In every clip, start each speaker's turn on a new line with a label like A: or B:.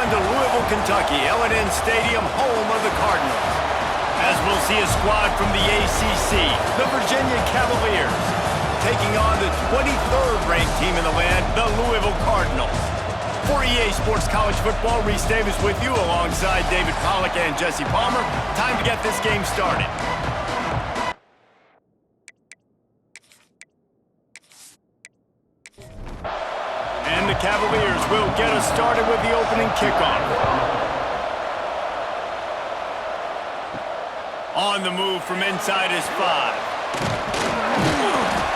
A: on to Louisville, Kentucky, L&N Stadium, home of the Cardinals. As we'll see a squad from the ACC, the Virginia Cavaliers, taking on the 23rd ranked team in the land, the Louisville Cardinals. For EA Sports College Football, Reese Davis with you alongside David Pollack and Jesse Palmer. Time to get this game started. And the Cavaliers will get us started with the opening kickoff. On the move from inside his 5.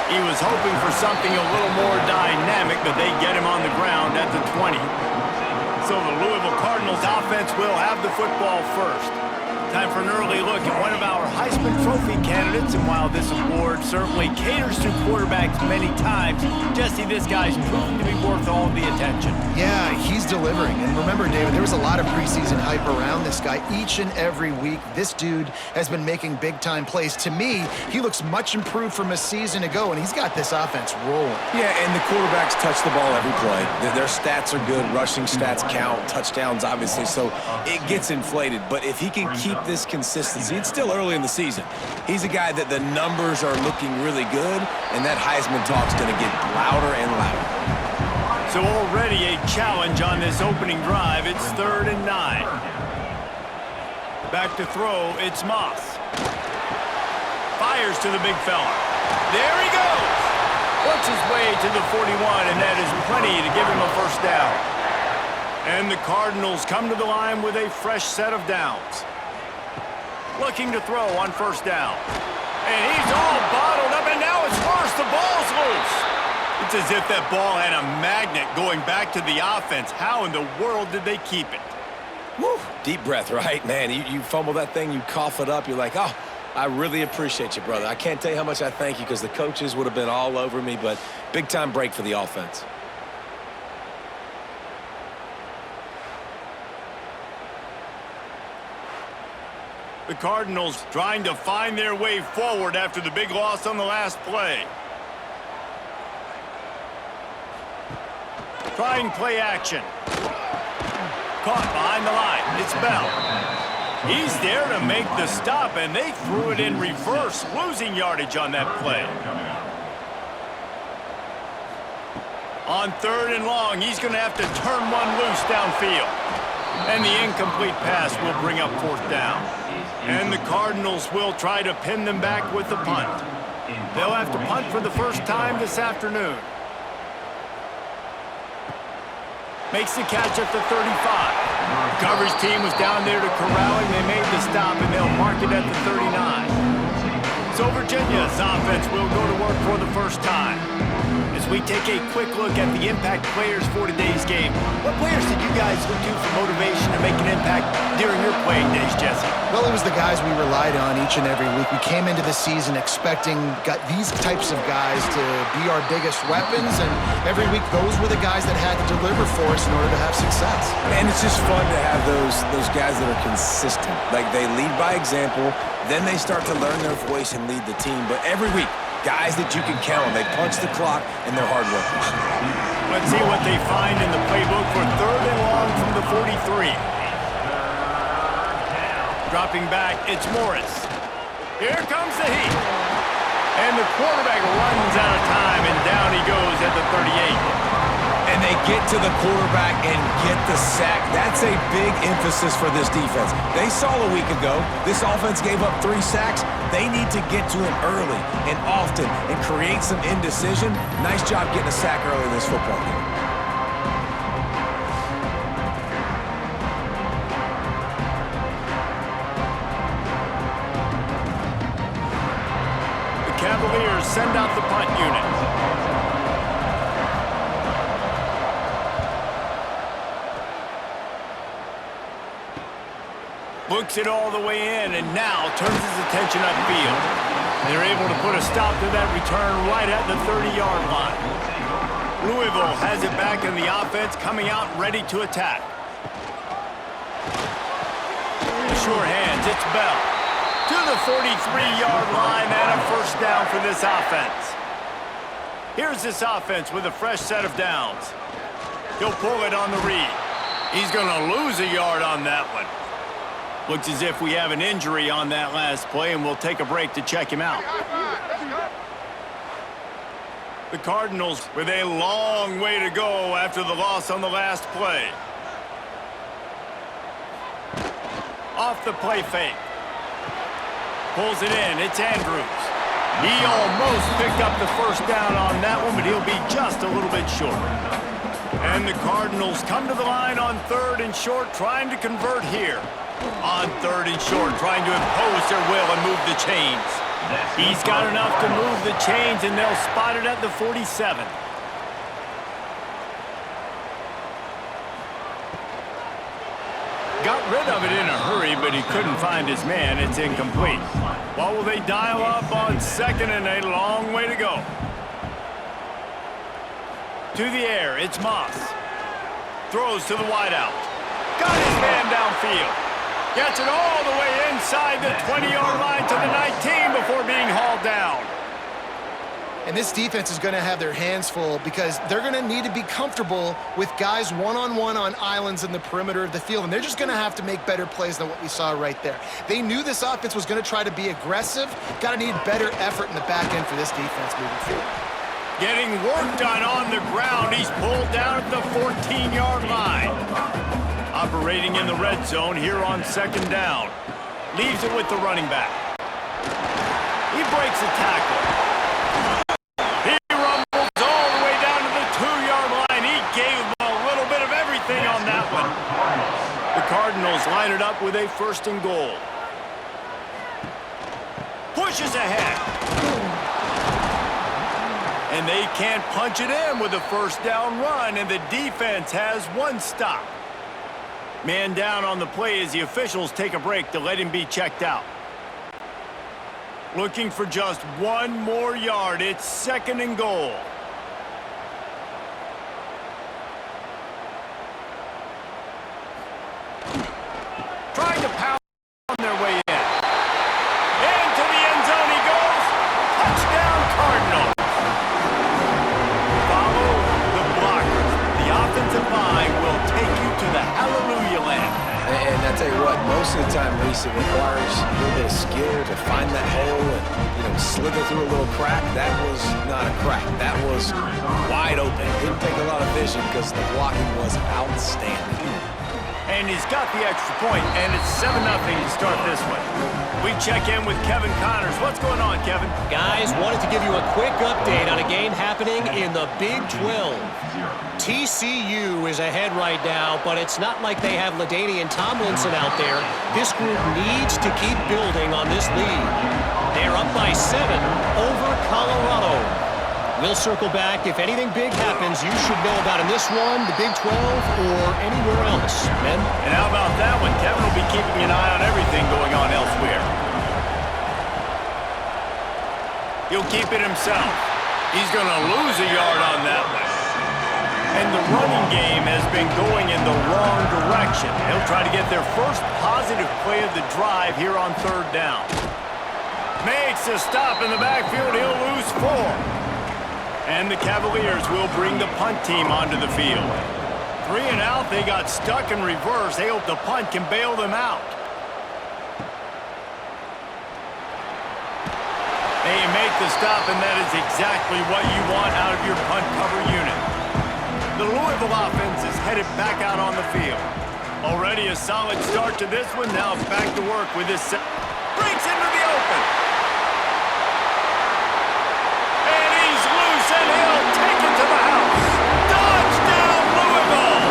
A: He was hoping for something a little more dynamic, but they get him on the ground at the 20. So the Louisville Cardinals offense will have the football first. Time for an early look at one of our Heisman Trophy candidates, and while this award certainly caters to quarterbacks many times, Jesse, this guy's proven to be worth all the attention.
B: Yeah, he's delivering. And remember, David, there was a lot of preseason hype around this guy. Each and every week, this dude has been making big-time plays. To me, he looks much improved from a season ago, and he's got this offense rolling.
C: Yeah, and the quarterbacks touch the ball every play. Their stats are good. Rushing stats count. Touchdowns, obviously, so it gets inflated. But if he can keep this consistency, it's still early in the season. He's a guy that the numbers are looking really good, and that Heisman talk's going to get louder and louder.
A: So already a challenge on this opening drive. It's 3rd and 9. Back to throw, it's Moss. Fires to the big fella. There he goes! Works his way to the 41, and that is plenty to give him a first down. And the Cardinals come to the line with a fresh set of downs. Looking to throw on first down. And he's all bottled up, and now it's worse. The ball's loose. It's as if that ball had a magnet going back to the offense. How in the world did they keep it?
C: Woo. Deep breath, right, man? You fumble that thing, you cough it up, you're like, oh, I really appreciate you, brother. I can't tell you how much I thank you because the coaches would have been all over me, but big-time break for the offense.
A: The Cardinals trying to find their way forward after the big loss on the last play. Trying play action. Caught behind the line. It's Bell. He's there to make the stop, and they threw it in reverse, losing yardage on that play. On 3rd and long, he's going to have to turn one loose downfield. And the incomplete pass will bring up 4th down. And the Cardinals will try to pin them back with the punt. They'll have to punt for the first time this afternoon. Makes the catch at the 35. The coverage team was down there to corral him. They made the stop, and they'll mark it at the 39. So Virginia's offense will go to work for the first time. As we take a quick look at the impact players for today's game, what players did you guys look to for motivation to make an impact during your playing days, Jesse?
B: Well, it was the guys we relied on each and every week. We came into the season expecting these types of guys to be our biggest weapons, and every week those were the guys that had to deliver for us in order to have success.
C: And it's just fun to have those guys that are consistent. Like, they lead by example, then they start to learn their voice and lead the team. But every week, guys that you can count on. They punch the clock, and they're hard workers.
A: Let's see what they find in the playbook for 3rd and long from the 43. Dropping back, it's Morris. Here comes the heat. And the quarterback runs out of time, and down he goes at the 38.
C: And they get to the quarterback and get the sack. That's a big emphasis for this defense. They saw a week ago, this offense gave up 3 sacks. They need to get to him early and often and create some indecision. Nice job getting a sack early in this football game.
A: The Cavaliers send out the punt unit. Looks it all the way in, and now turns his attention upfield. They're able to put a stop to that return right at the 30-yard line. Louisville has it back in the offense, coming out ready to attack. Sure hands, it's Bell. To the 43-yard line and a first down for this offense. Here's this offense with a fresh set of downs. He'll pull it on the read. He's going to lose a yard on that one. Looks as if we have an injury on that last play, and we'll take a break to check him out. The Cardinals with a long way to go after the loss on the last play. Off the play fake. Pulls it in. It's Andrews. He almost picked up the first down on that one, but he'll be just a little bit short. And the Cardinals come to the line on 3rd and short, trying to convert here. On 3rd and short, trying to impose their will and move the chains. He's got enough to move the chains, and they'll spot it at the 47. Got rid of it in a hurry, but he couldn't find his man. It's incomplete. What will they dial up on 2nd and a long way to go? To the air, it's Moss. Throws to the wideout. Got his man downfield. Gets it all the way inside the 20-yard line to the 19 before being hauled down.
B: And this defense is going to have their hands full because they're going to need to be comfortable with guys one-on-one on islands in the perimeter of the field, and they're just going to have to make better plays than what we saw right there. They knew this offense was going to try to be aggressive. Got to need better effort in the back end for this defense moving forward.
A: Getting work done on the ground. He's pulled down at the 14-yard line. Operating in the red zone here on 2nd down. Leaves it with the running back. He breaks a tackle. He rumbles all the way down to the 2-yard line. He gave him a little bit of everything on that one. The Cardinals line it up with a 1st and goal. Pushes ahead. And they can't punch it in with a 1st down run, and the defense has 1 stop. Man down on the play as the officials take a break to let him be checked out. Looking for just 1 more yard. It's 2nd and goal. Trying to pound their way in. Into the end zone he goes. Touchdown, Cardinals. Follow the blockers. The offensive line will take you to the hallelujah land.
C: And I tell you what, most of the time, Reese, it requires a little bit of skill to find that hole and, slither through a little crack. That was not a crack. That was wide open. Didn't take a lot of vision because the blocking was outstanding.
A: And he's got the extra point, and it's 7-0 to start this one. We check in with Kevin Connors. What's going on, Kevin?
D: Guys, wanted to give you a quick update on a game happening in the Big 12. TCU is ahead right now, but it's not like they have LaDainian Tomlinson out there. This group needs to keep building on this lead. They're up by 7 over Colorado. We'll circle back. If anything big happens, you should know about in this one, the Big 12, or anywhere else. Men?
A: And how about that one? Kevin will be keeping an eye on everything going on elsewhere. He'll keep it himself. He's going to lose a yard on that one. And the running game has been going in the wrong direction. They'll try to get their first positive play of the drive here on 3rd down. Makes a stop in the backfield. He'll lose 4. And the Cavaliers will bring the punt team onto the field. 3 and out. They got stuck in reverse. They hope the punt can bail them out. They make the stop, and that is exactly what you want out of your punt cover unit. The Louisville offense is headed back out on the field. Already a solid start to this one. Now back to work with this set. Breaks into the open. And he's loose, and he'll take it to the house. Touchdown, Louisville!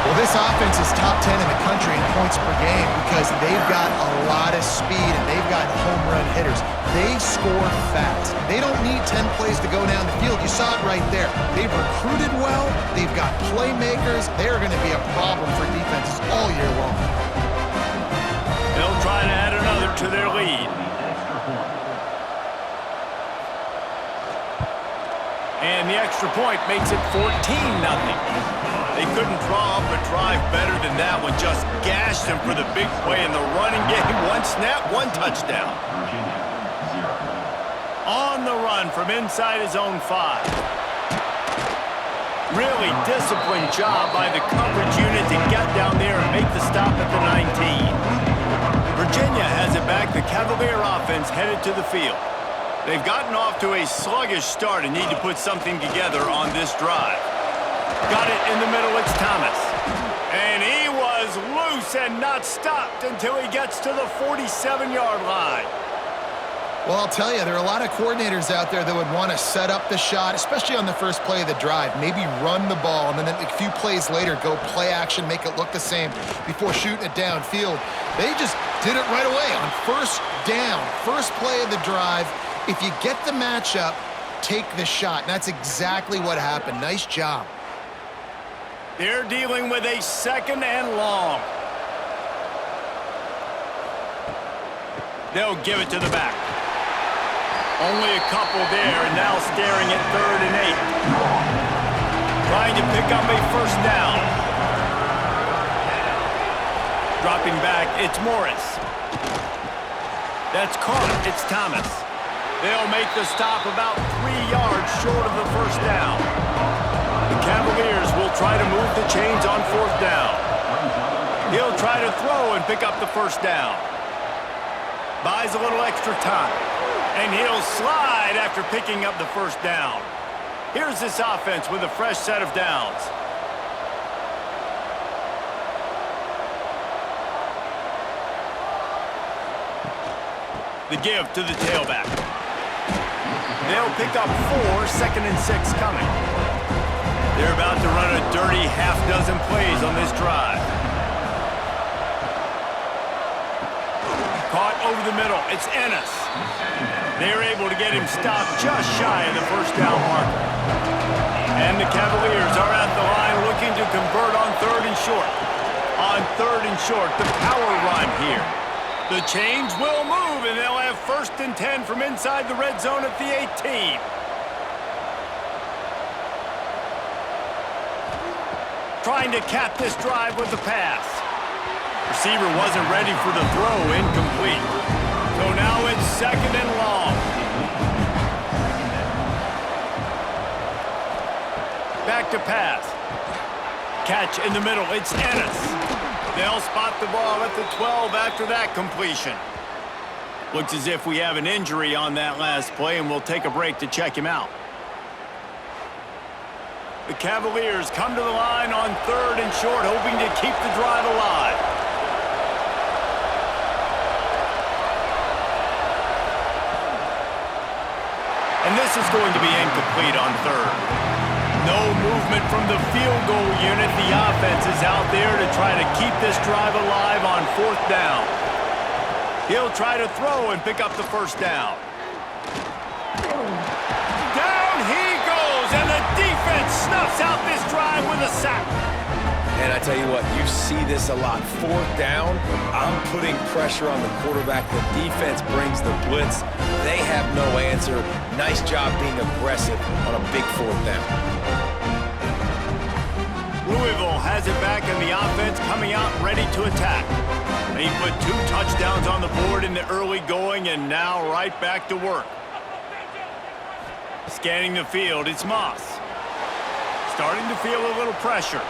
B: Well, this offense is top 10 in the country in points per game because they've got a lot of speed and they've got home run hitters. They score fast. They don't need 10 plays to go down the field. You saw it right there. They've recruited well. They've got playmakers. They're going to be a problem for defenses all year long.
A: They'll try to add another to their lead. And the extra point makes it 14-0. They couldn't draw up a drive better than that one. Just gashed them for the big play in the running game. 1 snap, 1 touchdown. On the run from inside his own 5. Really disciplined job by the coverage unit to get down there and make the stop at the 19. Virginia has it back. The Cavalier offense headed to the field. They've gotten off to a sluggish start and need to put something together on this drive. Got it in the middle. It's Thomas. And he was loose and not stopped until he gets to the 47-yard line.
B: Well, I'll tell you, there are a lot of coordinators out there that would want to set up the shot, especially on the first play of the drive, maybe run the ball, and then a few plays later go play action, make it look the same before shooting it downfield. They just did it right away on first down, first play of the drive. If you get the matchup, take the shot. And that's exactly what happened. Nice job.
A: They're dealing with a 2nd and long. They'll give it to the back. Only a couple there, and now staring at 3rd and 8. Trying to pick up a first down. Dropping back, it's Morris. That's caught. It's Thomas. They'll make the stop about 3 yards short of the first down. The Cavaliers will try to move the chains on 4th down. He'll try to throw and pick up the first down. Buys a little extra time. And he'll slide after picking up the first down. Here's this offense with a fresh set of downs. The give to the tailback. They'll pick up 4, 2nd and 6 coming. They're about to run a dirty half-dozen plays on this drive. Caught over the middle. It's Ennis. They're able to get him stopped just shy of the first down marker. And the Cavaliers are at the line looking to convert on 3rd and short. On 3rd and short, the power run here. The chains will move, and they'll have 1st and 10 from inside the red zone at the 18. Trying to cap this drive with the pass. Receiver wasn't ready for the throw, incomplete. So now it's 2nd and long. Back to pass. Catch in the middle, it's Ennis. They'll spot the ball at the 12 after that completion. Looks as if we have an injury on that last play, and we'll take a break to check him out. The Cavaliers come to the line on 3rd and short, hoping to keep the drive alive. And this is going to be incomplete on 3rd. No movement from the field goal unit. The offense is out there to try to keep this drive alive on 4th down. He'll try to throw and pick up the first down. Down he goes, and the defense snuffs out this drive with a sack.
C: And I tell you what, you see this a lot. 4th down, I'm putting pressure on the quarterback. The defense brings the blitz. They have no answer. Nice job being aggressive on a big 4th down.
A: Louisville has it back, and the offense coming out ready to attack. They put 2 touchdowns on the board in the early going, and now right back to work. Scanning the field, it's Moss. Starting to feel a little pressure.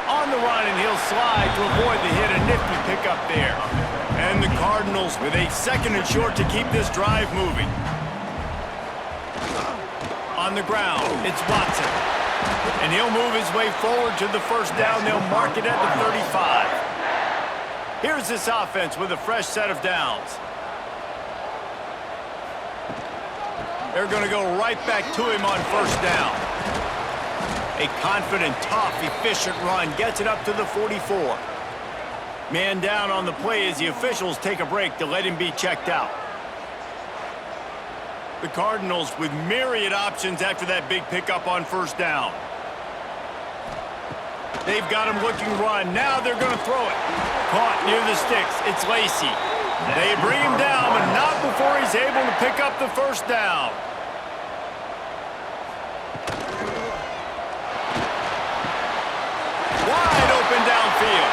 A: On the run, and he'll slide to avoid the hit. A nifty pickup there. And the Cardinals with a 2nd and short to keep this drive moving. On the ground, it's Watson. And he'll move his way forward to the first down. They'll mark it at the 35. Here's this offense with a fresh set of downs. They're going to go right back to him on first down. A confident, tough, efficient run gets it up to the 44. Man down on the play as the officials take a break to let him be checked out. The Cardinals with myriad options after that big pickup on first down. They've got him looking run. Now they're going to throw it. Caught near the sticks. It's Lacey. They bring him down, but not before he's able to pick up the first down. Wide open downfield.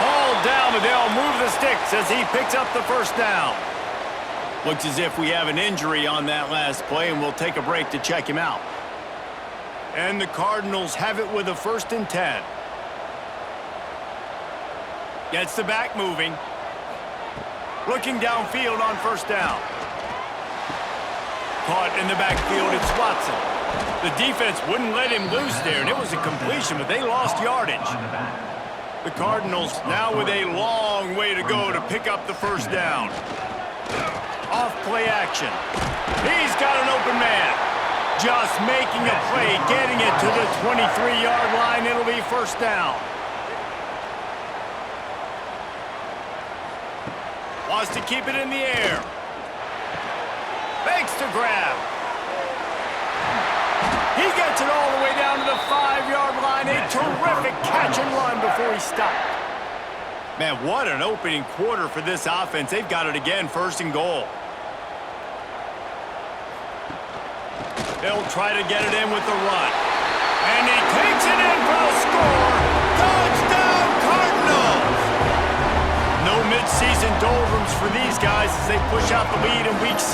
A: Hauled down, but they'll move the sticks as he picks up the first down. Looks as if we have an injury on that last play, and we'll take a break to check him out. And the Cardinals have it with a 1st and 10. Gets the back moving. Looking downfield on 1st down. Caught in the backfield, it's Watson. The defense wouldn't let him loose there, and it was a completion, but they lost yardage. The Cardinals now with a long way to go to pick up the 1st down. Off play action. He's got an open man. Just making a play, getting it to the 23-yard line. It'll be 1st down. Wants to keep it in the air. Makes the grab. He gets it all the way down to the 5-yard line. A terrific catch and run before he stopped. Man, what an opening quarter for this offense. They've got it again, 1st and goal. They'll try to get it in with the run. And he takes it in for a score. Touchdown, Cardinals! No midseason doldrums for these guys as they push out the lead in Week 6.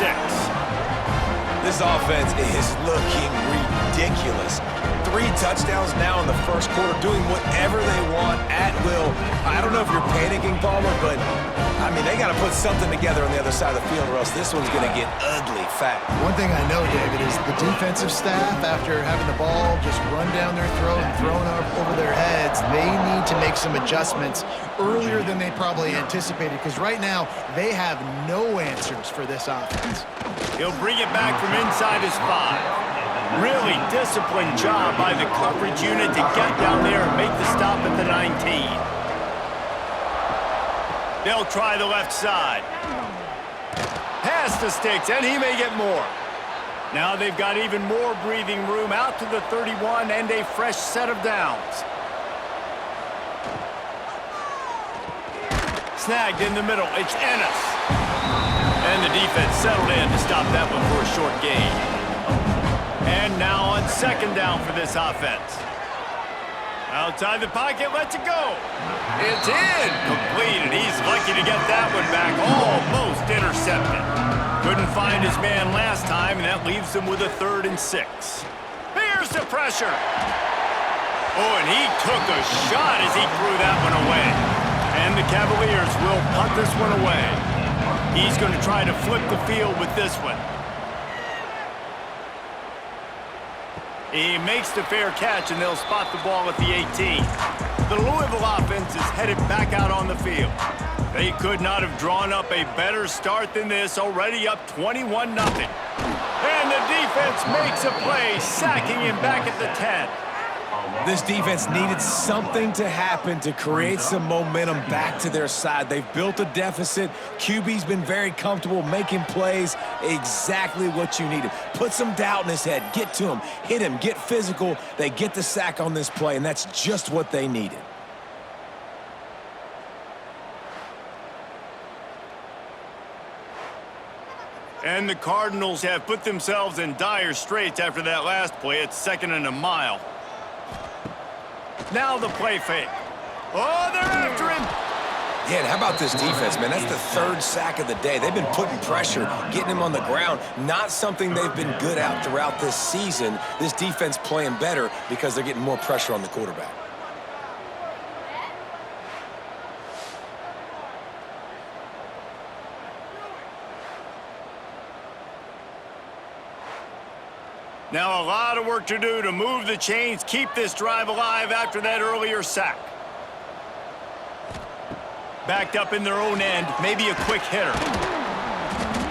C: This offense is looking ridiculous. 3 touchdowns now in the 1st quarter, doing whatever they want at will. I don't know if you're panicking, Palmer, but, I mean, they got to put something together on the other side of the field or else this one's going to get ugly fast.
B: One thing I know, David, is the defensive staff, after having the ball just run down their throat and thrown up over their heads, they need to make some adjustments earlier than they probably anticipated, because right now they have no answers for this offense.
A: He'll bring it back from inside his 5. Really disciplined job by the coverage unit to get down there and make the stop at the 19. They'll try the left side. Pass the sticks, and he may get more. Now they've got even more breathing room out to the 31 and a fresh set of downs. Snagged in the middle. It's Ennis. And the defense settled in to stop that one for a short gain. And now on 2nd down for this offense. Outside the pocket, lets it go. It's in. Complete, and he's lucky to get that one back. Almost intercepted. Couldn't find his man last time, and that leaves him with a 3rd and 6. Here's the pressure. Oh, and he took a shot as he threw that one away. And the Cavaliers will punt this one away. He's going to try to flip the field with this one. He makes the fair catch, and they'll spot the ball at the 18. The Louisville offense is headed back out on the field. They could not have drawn up a better start than this, already up 21-0. And the defense makes a play, sacking him back at the 10.
C: This defense needed something to happen to create some momentum back to their side. They've built a deficit. QB's been very comfortable making plays. Exactly what you needed. Put some doubt in his head. Get to him. Hit him. Get physical. They get the sack on this play, and that's just what they needed.
A: And the Cardinals have put themselves in dire straits after that last play. It's 2nd and a mile. Now the play fake. Oh, they're after him.
C: Yeah, and how about this defense, man? That's the 3rd sack of the day. They've been putting pressure, getting him on the ground. Not something they've been good at throughout this season. This defense playing better because they're getting more pressure on the quarterback.
A: Now a lot of work to do to move the chains, keep this drive alive after that earlier sack. Backed up in their own end, maybe a quick hitter.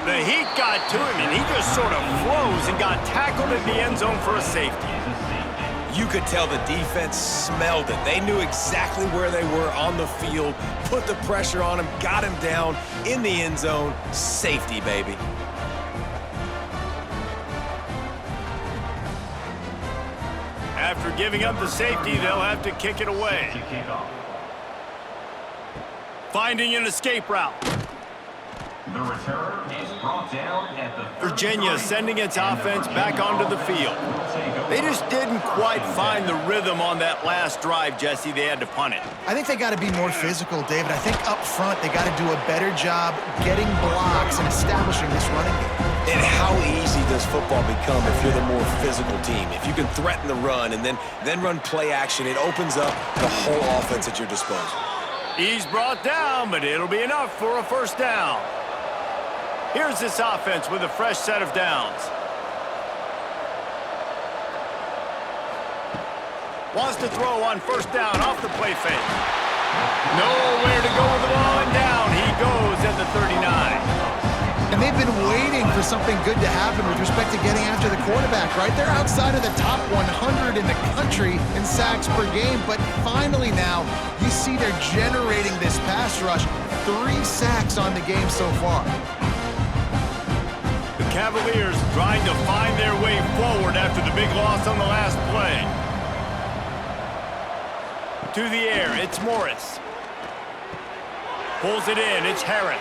A: The heat got to him, and he just sort of froze and got tackled in the end zone for a safety.
C: You could tell the defense smelled it. They knew exactly where they were on the field, put the pressure on him, got him down in the end zone. Safety, baby.
A: After giving up the safety, they'll have to kick it away. Finding an escape route.
E: The return is brought down at the
A: Virginia sending its offense back onto the field. They just didn't quite find the rhythm on that last drive, Jesse. They had to punt it.
B: I think they got to be more physical, David. I think up front they got to do a better job getting blocks and establishing this running game.
C: And how easy does football become if you're the more physical team? If you can threaten the run and then run play action, it opens up the whole offense at your disposal.
A: He's brought down, but it'll be enough for a first down. Here's this offense with a fresh set of downs. Wants to throw on first down off the play fake. Nowhere to go with the ball, and down he goes at the 39.
B: And they've been waiting for something good to happen with respect to getting after the quarterback, right? They're outside of the top 100 in the country in sacks per game, but finally now you see they're generating this pass rush. 3 sacks on the game so far.
A: The Cavaliers trying to find their way forward after the big loss on the last play. To the air, it's Morris. Pulls it in, it's Harris.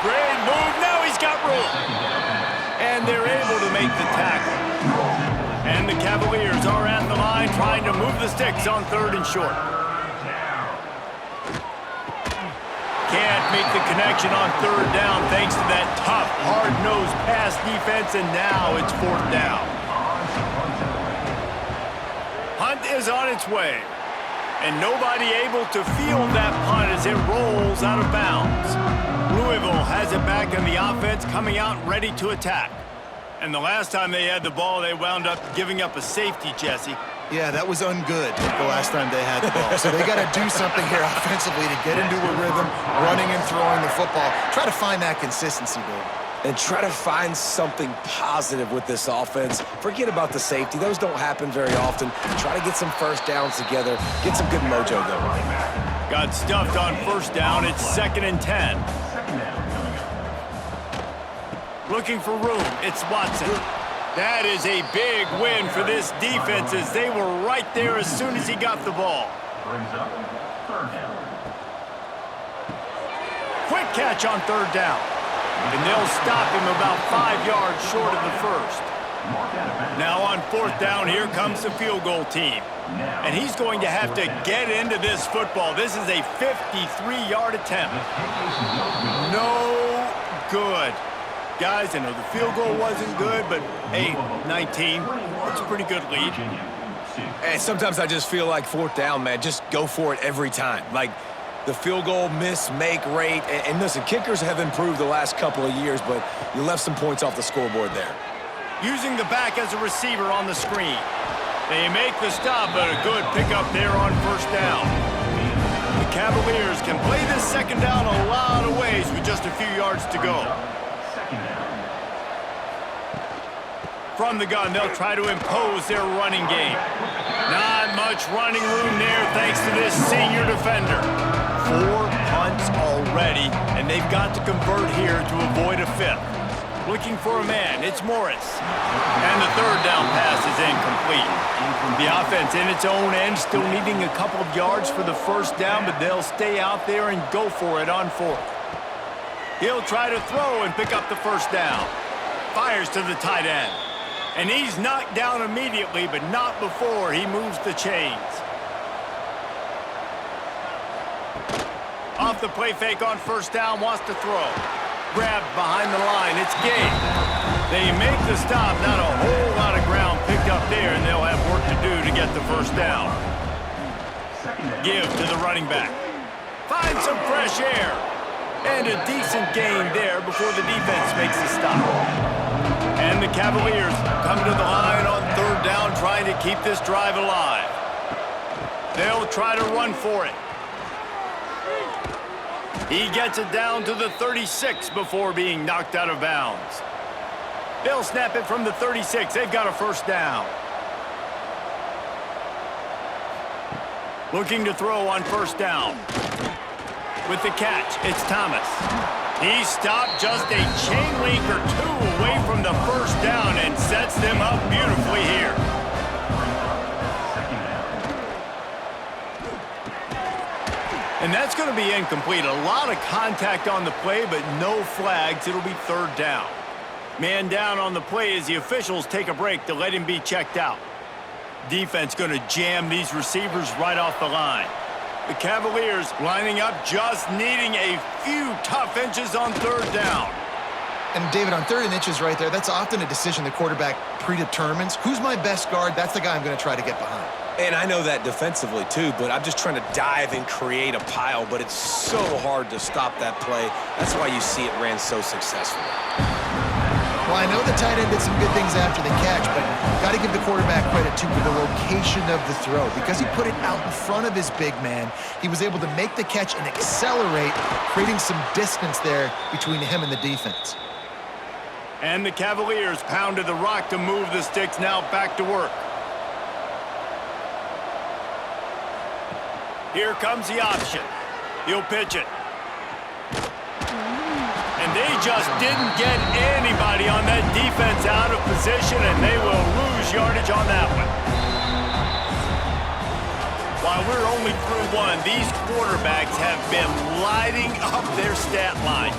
A: Great move, now he's got room. And they're able to make the tackle. And the Cavaliers are at the line trying to move the sticks on 3rd and short. Can't make the connection on 3rd down thanks to that tough, hard-nosed pass defense, and now it's 4th down. Hunt is on its way. And nobody able to field that punt as it rolls out of bounds. Louisville has it back in the offense, coming out ready to attack. And the last time they had the ball, they wound up giving up a safety, Jesse.
B: Yeah, that was ungood the last time they had the ball. So they got to do something here offensively to get into a rhythm, running and throwing the football. Try to find that consistency, Dave.
C: And try to find something positive with this offense. Forget about the safety. Those don't happen very often. Try to get some first downs together. Get some good mojo going.
A: Got stuffed on first down. It's 2nd and 10. Looking for room. It's Watson. That is a big win for this defense as they were right there as soon as he got the ball.
E: Brings up 3rd down.
A: Quick catch on 3rd down. And they'll stop him about 5 yards short of the first. Now on 4th down, here comes the field goal team. And he's going to have to get into this football. This is a 53-yard attempt. No good. Guys, I know the field goal wasn't good, but, hey, 19, that's a pretty good lead.
C: And sometimes I just feel like 4th down, man, just go for it every time. Like, the field goal miss-make rate. And listen, kickers have improved the last couple of years, but you left some points off the scoreboard there.
A: Using the back as a receiver on the screen. They make the stop, but a good pickup there on first down. The Cavaliers can play this 2nd down a lot of ways with just a few yards to go. From the gun, they'll try to impose their running game. Not much running room there thanks to this senior defender. 4 punts already, and they've got to convert here to avoid a 5th. Looking for a man, it's Morris. And the 3rd down pass is incomplete. The offense in its own end still needing a couple of yards for the first down, but they'll stay out there and go for it on 4th. He'll try to throw and pick up the first down. Fires to the tight end. And he's knocked down immediately, but not before he moves the chains. Off the play fake on first down, wants to throw. Grabbed behind the line, it's Gay. They make the stop, not a whole lot of ground picked up there, and they'll have work to do to get the first down. Give to the running back. Find some fresh air. And a decent gain there before the defense makes the stop. And the Cavaliers come to the line on 3rd down, trying to keep this drive alive. They'll try to run for it. He gets it down to the 36 before being knocked out of bounds. They'll snap it from the 36. They've got a first down. Looking to throw on first down. With the catch, it's Thomas. He stopped just a chain link or 2 away from the first down and sets them up beautifully here. And that's going to be incomplete. A lot of contact on the play, but no flags. It'll be 3rd down. Man down on the play as the officials take a break to let him be checked out. Defense going to jam these receivers right off the line. The Cavaliers lining up, just needing a few tough inches on 3rd down.
B: And David, on 3rd and inches right there, that's often a decision the quarterback predetermines. Who's my best guard? That's the guy I'm going to try to get behind.
C: And I know that defensively, too, but I'm just trying to dive and create a pile, but it's so hard to stop that play. That's why you see it ran so successfully.
B: Well, I know the tight end did some good things after the catch, but got to give the quarterback credit, too, for the location of the throw. Because he put it out in front of his big man, he was able to make the catch and accelerate, creating some distance there between him and the defense.
A: And the Cavaliers pounded the rock to move the sticks now back to work. Here comes the option. He'll pitch it. And they just didn't get anybody on that defense out of position, and they will lose yardage on that one. While we're only through one, these quarterbacks have been lighting up their stat lines.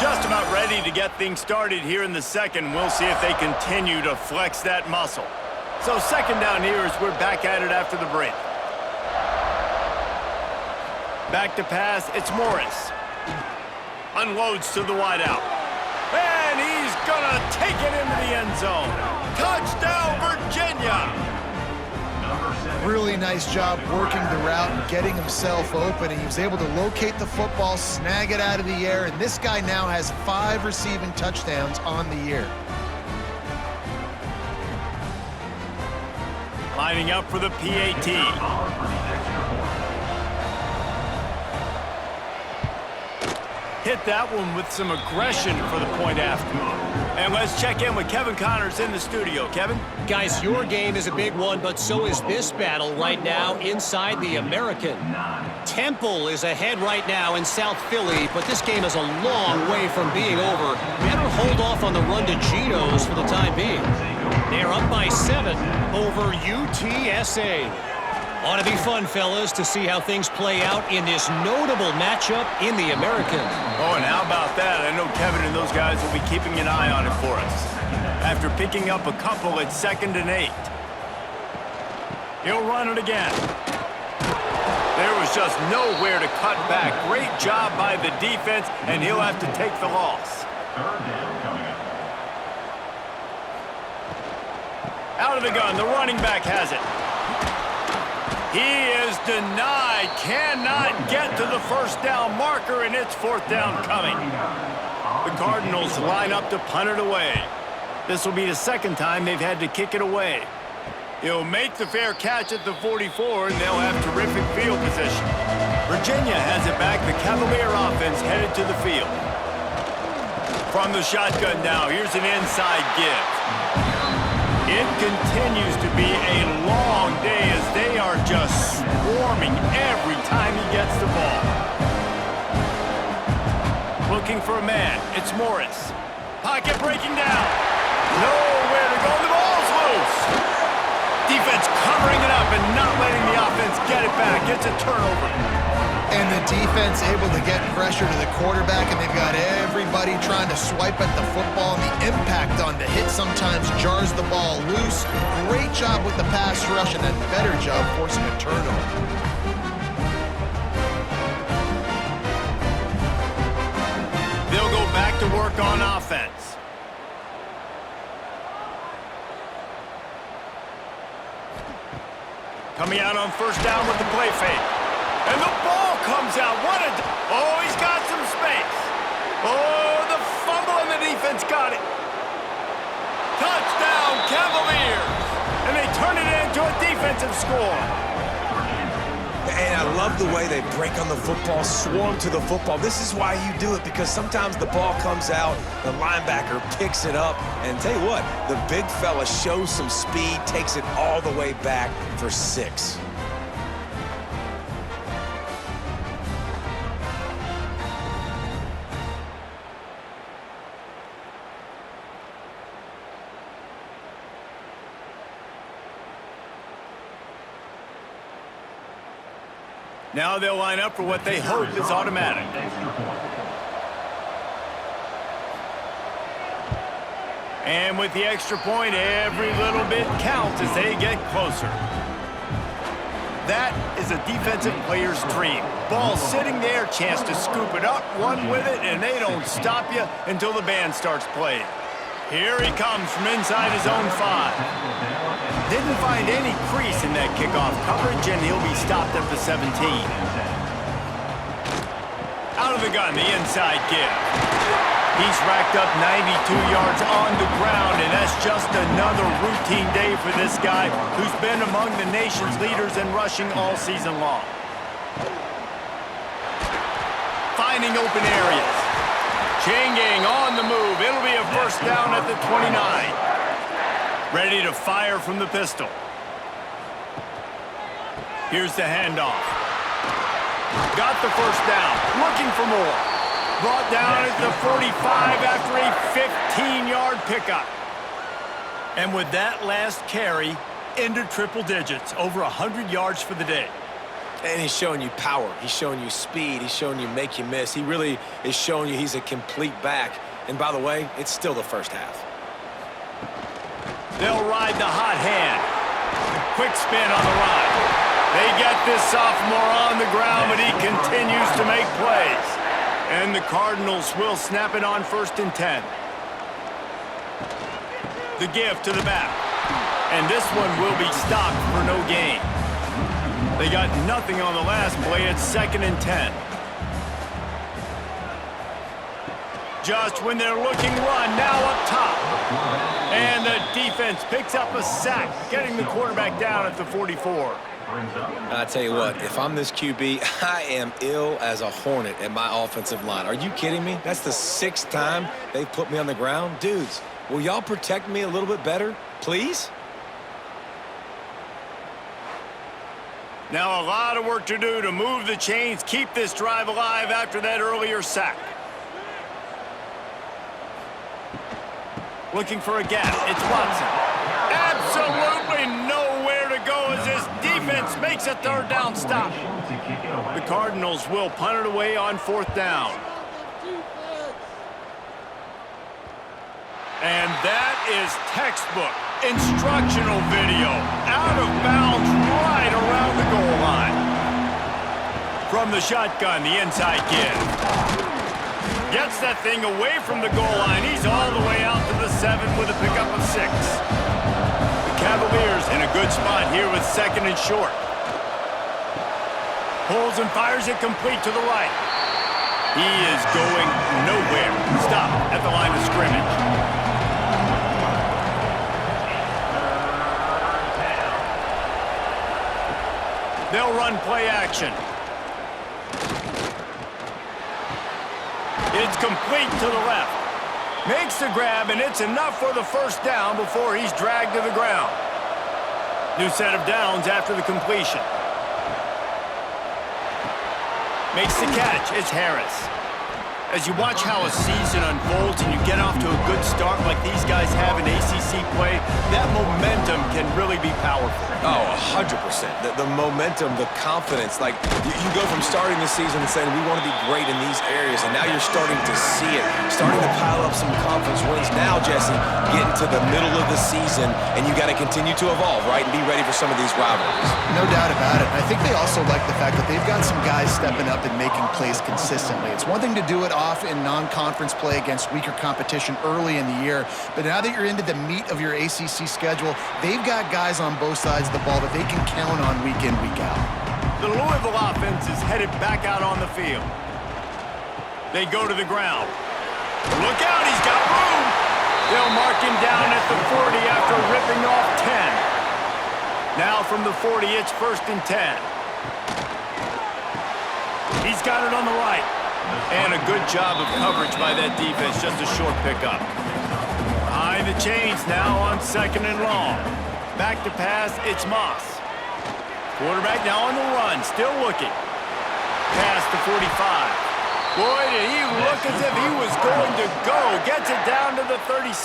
A: Just about ready to get things started here in the second. We'll see if they continue to flex that muscle. So second down here as we're back at it after the break. Back to pass, it's Morris. Unloads to the wideout. And he's gonna take it into the end zone. Touchdown, Virginia!
B: Really nice job working the route and getting himself open. And he was able to locate the football, snag it out of the air, and this guy now has 5 receiving touchdowns on the year.
A: Lining up for the PAT. Hit that one with some aggression for the point after. And let's check in with Kevin Connors in the studio. Kevin?
D: Guys, your game is a big one, but so is this battle right now inside the American. Temple is ahead right now in South Philly, but this game is a long way from being over. Better hold off on the run to Geno's for the time being. They're up by 7 over UTSA. Ought to be fun, fellas, to see how things play out in this notable matchup in the American.
A: Oh, and how about that? I know Kevin and those guys will be keeping an eye on it for us. After picking up a couple at 2nd and 8. He'll run it again. There was just nowhere to cut back. Great job by the defense, and he'll have to take the loss. Out of the gun, the running back has it. He is denied, cannot get to the first down marker, and it's 4th down coming. The Cardinals line up to punt it away. This will be the 2nd time they've had to kick it away. He'll make the fair catch at the 44, and they'll have terrific field position. Virginia has it back. The Cavalier offense headed to the field. From the shotgun now, here's an inside give. It continues to be a long day as they are just swarming every time he gets the ball. Looking for a man. It's Morris. Pocket breaking down. Nowhere to go. The ball's loose. Defense covering it up and not letting the offense get it back. It's a turnover.
B: And the defense able to get pressure to the quarterback, and they've got everybody trying to swipe at the football, and the impact on the hit sometimes jars the ball loose. Great job with the pass rush, and a better job forcing a turnover.
A: They'll go back to work on offense. Coming out on 1st down with the play fake. And the ball comes out. Oh, he's got some space. Oh, the fumble, and the defense got it. Touchdown, Cavaliers. And they turn it into a defensive score.
C: And I love the way they break on the football, swarm to the football. This is why you do it, because sometimes the ball comes out, the linebacker picks it up, and tell you what, the big fella shows some speed, takes it all the way back for 6.
A: Now they'll line up for what they hope is automatic. And with the extra point, every little bit counts as they get closer. That is a defensive player's dream. Ball sitting there, chance to scoop it up, run with it, and they don't stop you until the band starts playing. Here he comes from inside his own 5. Didn't find any crease in that kickoff coverage, and he'll be stopped at the 17. Out of the gun, the inside give. He's racked up 92 yards on the ground, and that's just another routine day for this guy who's been among the nation's leaders in rushing all season long. Finding open areas. Changing on the move. It'll be a first down at the 29. Ready to fire from the pistol. Here's the handoff. Got the first down. Looking for more. Brought down at the 45 after a 15-yard pickup. And with that last carry, into triple digits, over 100 yards for the day.
C: And he's showing you power. He's showing you speed. He's showing you make you miss. He really is showing you he's a complete back. And by the way, it's still the first half.
A: They'll ride the hot hand. Quick spin on the run. They get this sophomore on the ground, but he continues to make plays. And the Cardinals will snap it on 1st and 10. The give to the back. And this one will be stopped for no gain. They got nothing on the last play. It's 2nd and 10. Just when they're looking run, now up top. And the defense picks up a sack, getting the quarterback down at the 44.
C: I tell you what, if I'm this QB, I am ill as a hornet at my offensive line. Are you kidding me? That's the 6th time they've put me on the ground. Dudes, will y'all protect me a little bit better, please?
A: Now a lot of work to do to move the chains, keep this drive alive after that earlier sack. Looking for a gap. It's Watson. Absolutely nowhere to go as this defense makes a 3rd down stop. The Cardinals will punt it away on 4th down. And that is textbook instructional video. Out of bounds right around the goal line. From the shotgun, the inside give. Gets that thing away from the goal line. He's all the way out to the 7 with a pickup of 6. The Cavaliers in a good spot here with 2nd and short. Pulls and fires it complete to the right. He is going nowhere. Stop at the line of scrimmage. They'll run play action. It's complete to the left. Makes the grab, and it's enough for the first down before he's dragged to the ground. New set of downs after the completion. Makes the catch. It's Harris. As you watch how a season unfolds and you get off to a good start like these guys have in ACC play, that momentum can really be powerful.
C: Oh, 100%. The momentum, the confidence. Like, you go from starting the season and saying, we want to be great in these areas, and now you're starting to see it, starting to pile up some conference wins. Now, Jesse, getting to the middle of the season, and you got to continue to evolve, right, and be ready for some of these rivalries.
B: No doubt about it. I think they also like the fact that they've got some guys stepping up and making plays consistently. It's one thing to do it off in non-conference play against weaker competition early in the year, but now that you're into the meat of your ACC schedule, they've got guys on both sides of the ball that they can count on week in, week out.
A: The Louisville offense is headed back out on the field. They go to the ground. Look out, he's got room. They'll mark him down at the 40 after ripping off 10. Now from the 40, it's 1st and 10. He's got it on the right. And a good job of coverage by that defense, just a short pickup. Behind the chains now on 2nd and long. Back to pass, it's Moss. Quarterback now on the run, still looking. Pass to 45. Boy, did he look as if he was going to go. Gets it down to the 37.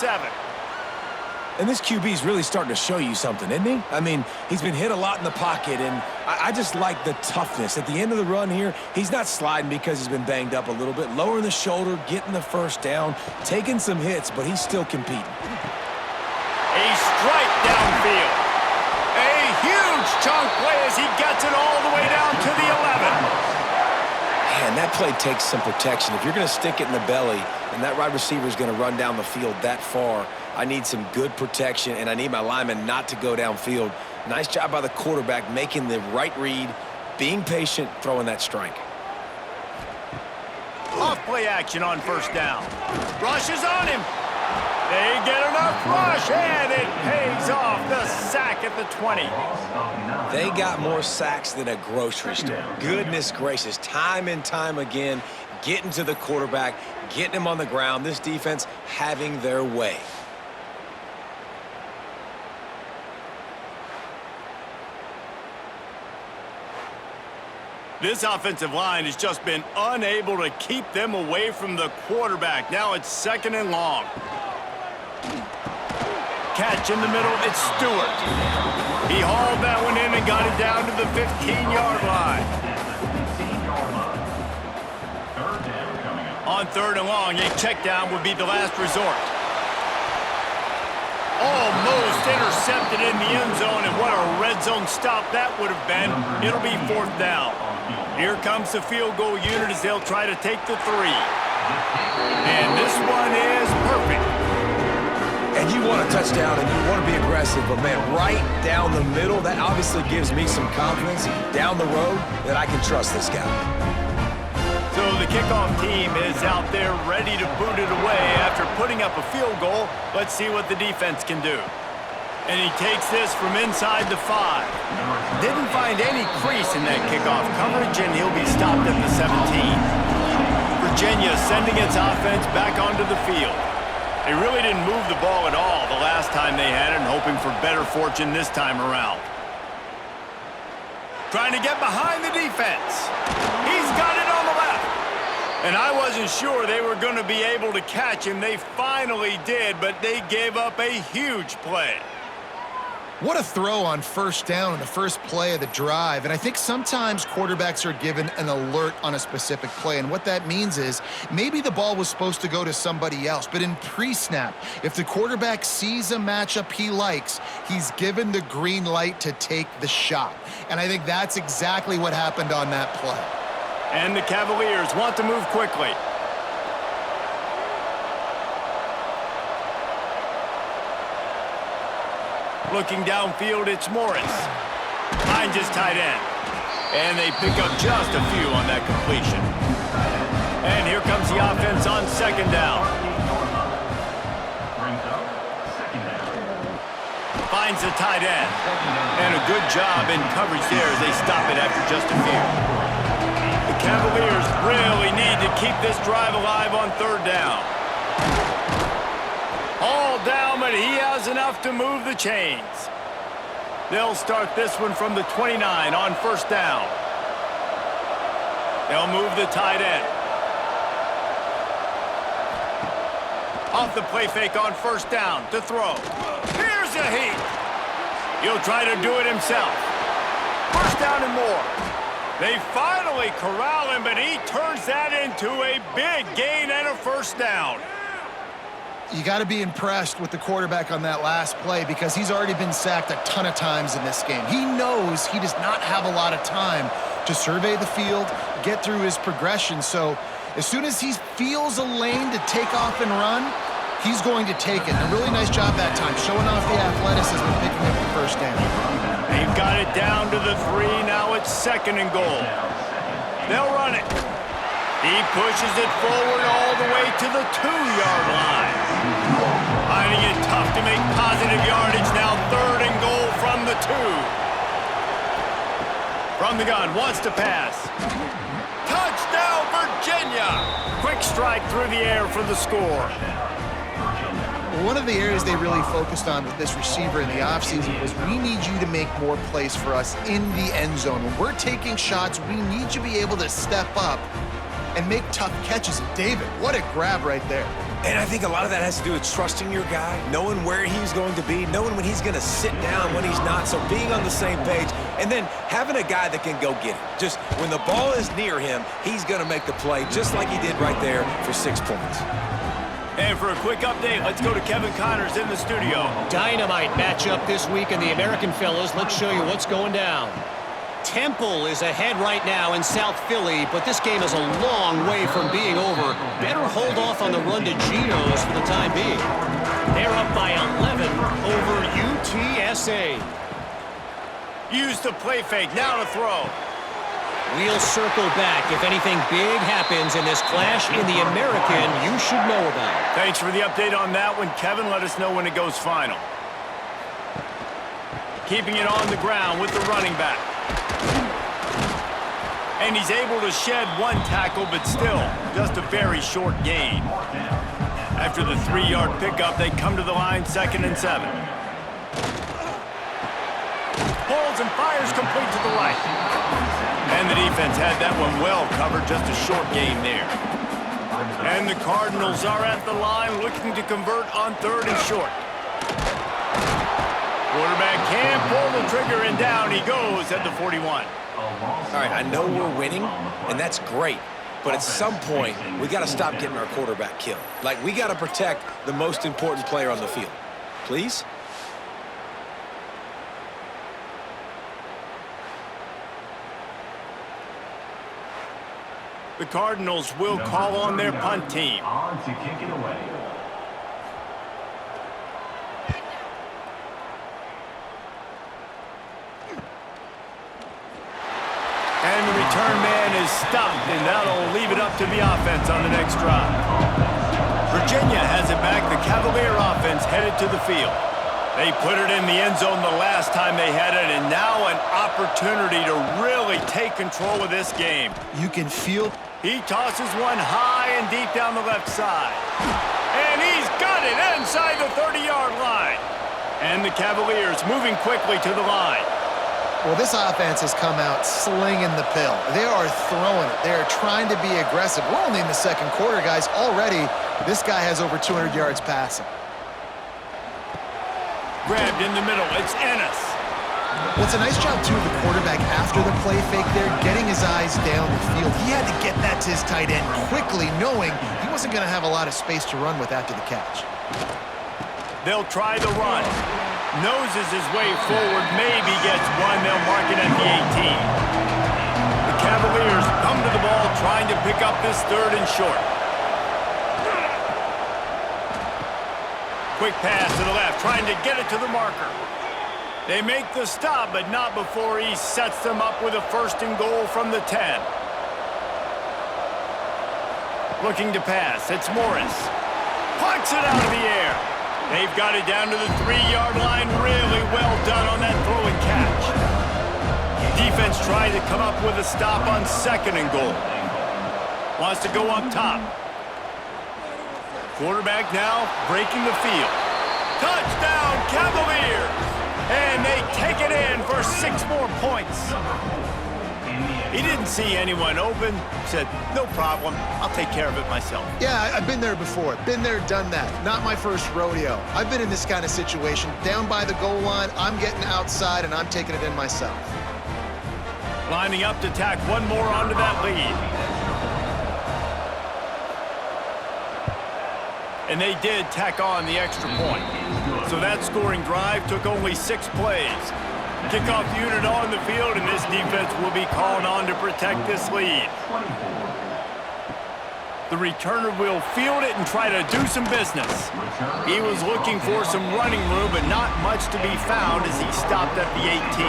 C: And this QB's really starting to show you something, isn't he? I mean, he's been hit a lot in the pocket, and I just like the toughness. At the end of the run here, he's not sliding because he's been banged up a little bit. Lowering the shoulder, getting the first down, taking some hits, but he's still competing.
A: A strike downfield. A huge chunk play as he gets it all the way down to the 11.
C: Man, that play takes some protection. If you're going to stick it in the belly and that wide receiver is going to run down the field that far, I need some good protection, and I need my lineman not to go downfield. Nice job by the quarterback making the right read, being patient, throwing that strike.
A: Off play action on first down. Rush is on him. They get enough rush, and it pays off. The sack at the 20.
C: They got more sacks than a grocery store. Goodness gracious, time and time again, getting to the quarterback, getting him on the ground. This defense having their way.
A: This offensive line has just been unable to keep them away from the quarterback. Now it's 2nd and long. Catch in the middle, it's Stewart. He hauled that one in and got it down to the 15-yard line. On 3rd and long, a check down would be the last resort. Almost intercepted in the end zone, and what a red zone stop that would have been. It'll be 4th down. Here comes the field goal unit as they'll try to take the 3. And this one is perfect.
C: And you want a touchdown and you want to be aggressive, but man, right down the middle, that obviously gives me some confidence down the road that I can trust this guy.
A: So the kickoff team is out there ready to boot it away after putting up a field goal. Let's see what the defense can do. And he takes this from inside the 5. Didn't find any crease in that kickoff coverage, and he'll be stopped at the 17. Virginia sending its offense back onto the field. They really didn't move the ball at all the last time they had it, and hoping for better fortune this time around. Trying to get behind the defense. He's got it on the left. And I wasn't sure they were going to be able to catch him. They finally did, but they gave up a huge play.
B: What a throw on first down in the first play of the drive. And I think sometimes quarterbacks are given an alert on a specific play. And what that means is maybe the ball was supposed to go to somebody else. But in pre-snap, if the quarterback sees a matchup he likes, he's given the green light to take the shot. And I think that's exactly what happened on that play.
A: And the Cavaliers want to move quickly. Looking downfield, it's Morris. Finds his tight end. And they pick up just a few on that completion. And here comes the offense on 2nd down. Finds the tight end. And a good job in coverage there as they stop it after just a few. The Cavaliers really need to keep this drive alive on 3rd down. All down, but he has enough to move the chains. They'll start this one from the 29 on 1st down. They'll move the tight end. Off the play fake on 1st down to throw. Here's a heat. He'll try to do it himself. 1st down and more. They finally corral him, but he turns that into a big gain and a 1st down.
B: You got to be impressed with the quarterback on that last play because he's already been sacked a ton of times in this game. He knows he does not have a lot of time to survey the field, get through his progression. So as soon as he feels a lane to take off and run, he's going to take it. And a really nice job that time, showing off the athleticism and picking up the 1st down.
A: They've got it down to the 3. Now it's 2nd and goal. They'll run it. He pushes it forward all the way to the 2-yard line. Finding it tough to make positive yardage. Now 3rd and goal from the 2. From the gun, wants to pass. Touchdown, Virginia! Quick strike through the air for the score.
B: One of the areas they really focused on with this receiver in the offseason was we need you to make more plays for us in the end zone. When we're taking shots, we need you to be able to step up and make tough catches. And David, what a grab right there.
C: And I think a lot of that has to do with trusting your guy, knowing where he's going to be, knowing when he's going to sit down, when he's not, so being on the same page, and then having a guy that can go get it. Just when the ball is near him, he's going to make the play just like he did right there for 6 points.
A: And for a quick update, let's go to Kevin Connors in the studio.
D: Dynamite matchup this week in the American, fellas. Let's show you what's going down. Temple is ahead right now in South Philly, but this game is a long way from being over. Better hold off on the run to Geno's for the time being. They're up by 11 over UTSA.
A: Use the play fake, now to throw.
D: We'll circle back. If anything big happens in this clash in the American, you should know about.
A: Thanks for the update on that one, Kevin. Let us know when it goes final. Keeping it on the ground with the running back. And he's able to shed one tackle, but still, just a very short gain. After the 3-yard pickup, they come to the line, 2nd and 7. Pulls and fires complete to the right. And the defense had that one well covered, just a short gain there. And the Cardinals are at the line looking to convert on 3rd and short. Quarterback can't pull the trigger, and down he goes at the 41.
C: All right, I know we're winning, and that's great. But at some point, we got to stop getting our quarterback killed. Like, we got to protect the most important player on the field. Please?
A: The Cardinals will call on their punt team.
E: On to kick it away.
A: And the return man is stopped, and that'll leave it up to the offense on the next drive. Virginia has it back. The Cavalier offense headed to the field. They put it in the end zone the last time they had it, and now an opportunity to really take control of this game.
B: You can feel...
A: He tosses one high and deep down the left side. And he's got it inside the 30-yard line. And the Cavaliers moving quickly to the line.
B: Well, this offense has come out slinging the pill. They are throwing it. They are trying to be aggressive. We're only in the 2nd quarter, guys. Already, this guy has over 200 yards passing.
A: Grabbed in the middle. It's Ennis.
B: Well, it's a nice job, too, of the quarterback after the play fake there, getting his eyes down the field. He had to get that to his tight end quickly, knowing he wasn't going to have a lot of space to run with after the catch.
A: They'll try the run. Noses his way forward, maybe gets one. They'll mark it at the 18. The Cavaliers come to the ball trying to pick up this 3rd and short. Quick pass to the left, trying to get it to the marker. They make the stop, but not before he sets them up with a 1st and goal from the 10. Looking to pass, it's Morris. Plucks it out of the air. They've got it down to the 3-yard line. Really well done on that throw and catch. Defense trying to come up with a stop on 2nd and goal. Wants to go up top. Quarterback now breaking the field. Touchdown, Cavaliers! And they take it in for 6 more points. He didn't see anyone open. Said, no problem. I'll take care of it myself.
B: Yeah, I've been there before. Been there, done that. Not my first rodeo. I've been in this kind of situation. Down by the goal line, I'm getting outside, and I'm taking it in myself.
A: Lining up to tack one more onto that lead. And they did tack on the extra point. So that scoring drive took only 6 plays. Kickoff unit on the field, and this defense will be called on to protect this lead. The returner will field it and try to do some business. He was looking for some running room, but not much to be found as he stopped at the 18.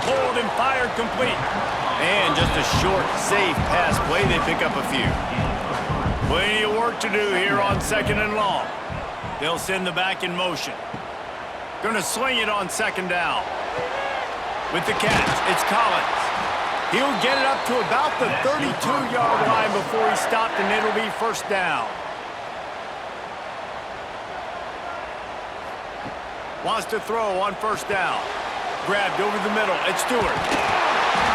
A: Hold and fired complete. And just a short, safe pass play. They pick up a few. Plenty of work to do here on 2nd and long. They'll send the back in motion. Gonna sling it on 2nd down. With the catch, it's Collins. He'll get it up to about the 32-yard line before he stopped, and it'll be 1st down. Wants to throw on 1st down. Grabbed over the middle. It's Stewart.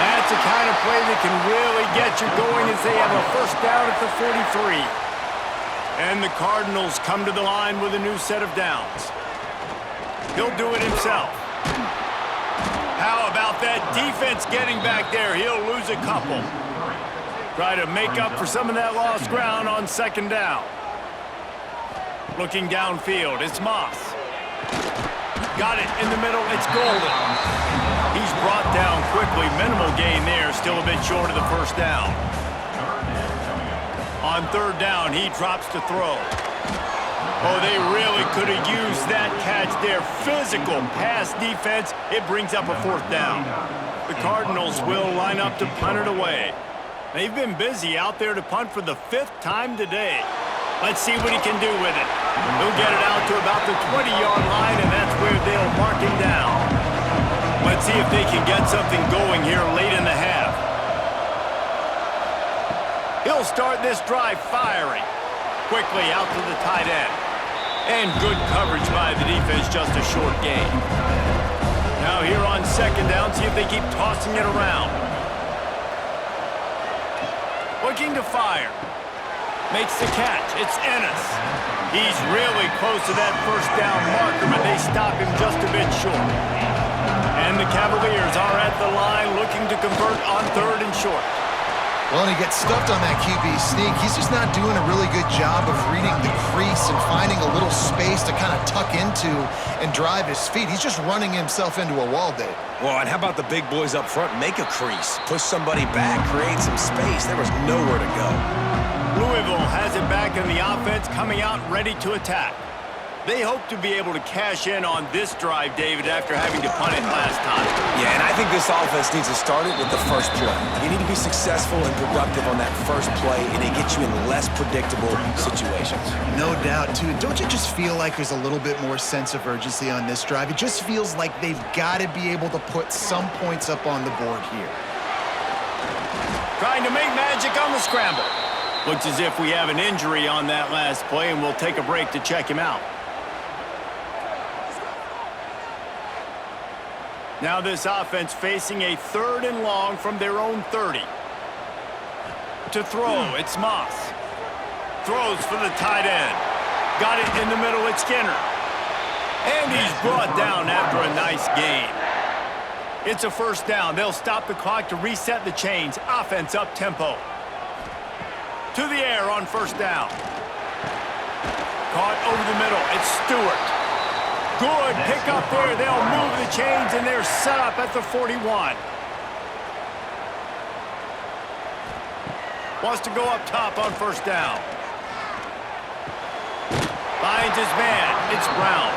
A: That's the kind of play that can really get you going as they have a first down at the 43. And the Cardinals come to the line with a new set of downs. He'll do it himself. How about that defense getting back there? He'll lose a couple. Try to make up for some of that lost ground on second down. Looking downfield, it's Moss. Got it in the middle, it's Golden. He's brought down quickly. Minimal gain there, still a bit short of the first down. On third down, he drops to throw. Oh, they really could have used that catch there. Physical pass defense. It brings up a fourth down. The Cardinals will line up to punt it away. They've been busy out there to punt for the 5th time today. Let's see what he can do with it. He'll get it out to about the 20-yard line, and that's where they'll mark him down. Let's see if they can get something going here late in the half. He'll start this drive firing. Quickly out to the tight end. And good coverage by the defense, just a short gain. Now here on second down, see if they keep tossing it around. Looking to fire. Makes the catch. It's Ennis. He's really close to that first down marker, but they stop him just a bit short. And the Cavaliers are at the line looking to convert on third and short.
B: Well, and he gets stuffed on that QB sneak. He's just not doing a really good job of reading the crease and finding a little space to kind of tuck into and drive his feet. He's just running himself into a wall, Dave.
C: Well, and how about the big boys up front? Make a crease. Push somebody back. Create some space. There was nowhere to go.
A: Louisville has it back in the offense, coming out ready to attack. They hope to be able to cash in on this drive, David, after having to punt it last time.
C: Yeah, and I think this offense needs to start it with the first play. You need to be successful and productive on that first play, and it gets you in less predictable situations.
B: No doubt, too. Don't you just feel like there's a little bit more sense of urgency on this drive? It just feels like they've got to be able to put some points up on the board here.
A: Trying to make magic on the scramble. Looks as if we have an injury on that last play, and we'll take a break to check him out. Now this offense facing a third and long from their own 30. To throw, it's Moss. Throws for the tight end. Got it in the middle, it's Skinner. And he's brought down after a nice gain. It's a first down. They'll stop the clock to reset the chains. Offense up tempo. To the air on first down. Caught over the middle. It's Stewart. Good pick up there. They'll move the chains, and they're set up at the 41. Wants to go up top on first down. Finds his man. It's Brown.